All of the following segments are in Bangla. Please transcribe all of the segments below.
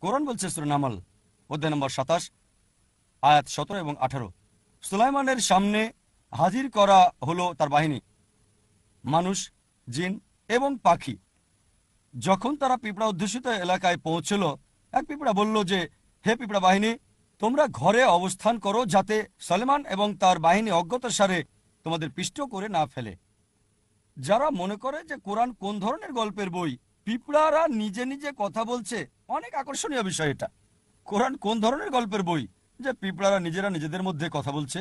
কোরআন বলছে সূরা নামল অধ্যায় নম্বর 27 আয়াত 17 এবং 18, সুলাইমানের সামনে হাজির করা হলো তার বাহিনী, মানুষ, জিন এবং পাখি। যখন তারা পিঁপড়া অধ্যুষিত এলাকায় পৌঁছল, এক পিঁপড়া বলল যে, হে পিঁপড়া বাহিনী, তোমরা ঘরে অবস্থান করো যাতে সলেমান এবং তার বাহিনী অজ্ঞাতসারে তোমাদের পিষ্ট করে না ফেলে। যারা মনে করে যে কোরআন কোন ধরনের গল্পের বই, পিঁপড়ারা নিজে নিজে কথা বলছে, অনেক আকর্ষণীয় বিষয় এটা। কোরআন কোন ধরনের গল্পের বই যে পিঁপড়ারা নিজেরা নিজেদের মধ্যে কথা বলছে?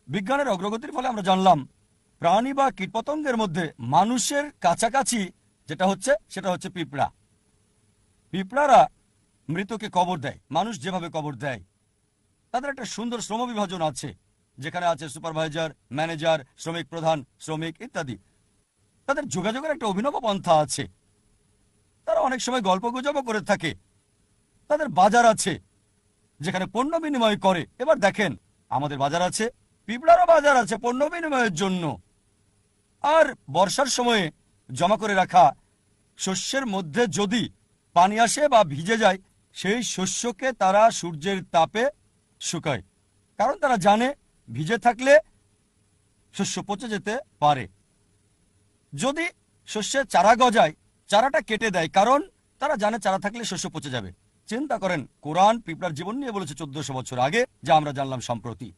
বিজ্ঞানের অগ্রগতির ফলে আমরা জানলাম প্রাণী বা কীটপতঙ্গের মধ্যে মানুষের কাছাকাছি সেটা হচ্ছে পিঁপড়া। পিঁপড়ারা মৃতকে কবর দেয়, মানুষ যেভাবে কবর দেয়। তাদের একটা সুন্দর শ্রম বিভাজন আছে, যেখানে আছে সুপারভাইজার, ম্যানেজার, শ্রমিক প্রধান, শ্রমিক ইত্যাদি। তাদের যোগাযোগের একটা অভিনব পন্থা আছে। তারা অনেক সময় গল্পগুজবও করে থাকে। তাদের বাজার আছে যেখানে পণ্য বিনিময় করে। এবার দেখেন, আমাদের বাজার আছে, পিঁপড়ারও বাজার আছে পণ্য বিনিময়ের জন্য। আর বর্ষার সময়ে জমা করে রাখা শস্যের মধ্যে যদি পানি আসে বা ভিজে যায়, সেই শস্যকে তারা সূর্যের তাপে শুকায়, কারণ তারা জানে ভিজে থাকলে শস্য পচে যেতে পারে। যদি শস্যের চারা গজায়, চারাটা কেটে দেয়, কারণ তারা জানে চারা থাকলে শস্য পচে যাবে। চিন্তা করেন, কোরআন পিঁপড়ার জীবন নিয়ে বলেছে 1400 বছর আগে, যা আমরা জানলাম সম্প্রতি।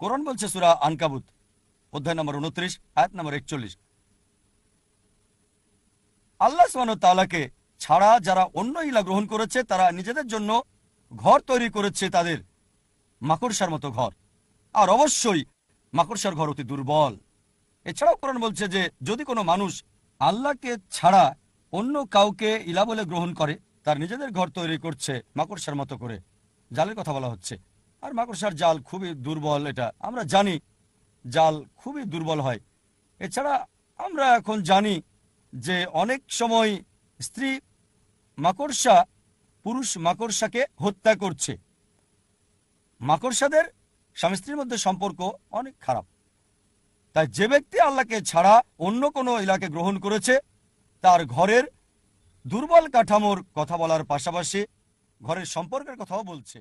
কোরআন বলছে সূরা আনকাবুত অধ্যায় নম্বর 29 আয়াত নম্বর 41, আল্লাহ সুবহানাহু ওয়া তাআলাকে ছাড়া যারা অন্য ইলাহ গ্রহণ করেছে তারা নিজেদের জন্য ঘর তৈরি করেছে, তাদের মাকড়সার মতো ঘর। আর অবশ্যই মাকড়সার ঘর অতি দুর্বল। এছাড়াও কোরআন বলছে যে যদি কোনো মানুষ আল্লাহকে ছাড়া অন্য কাউকে ইলাহ বলে গ্রহণ করে, তার নিজেদের ঘর তৈরি করছে মাকড়সার মতো করে। জালের কথা বলা হচ্ছে। আর মাকড়সার জাল খুবই দুর্বল, এটা আমরা জানি, জাল খুবই দুর্বল হয়। এছাড়া আমরা এখন জানি যে অনেক সময় স্ত্রী মাকড়সা পুরুষ মাকড়সাকে হত্যা করছে। মাকড়সাদের স্বামী স্ত্রীর মধ্যে সম্পর্ক অনেক খারাপ। তাই যে ব্যক্তি আল্লাহকে ছাড়া অন্য কোনো ইলাহকে গ্রহণ করেছে, তার ঘরের দুর্বল কাঠামোর কথা বলার পাশাপাশি ঘরের সম্পর্কের কথাও বলছে।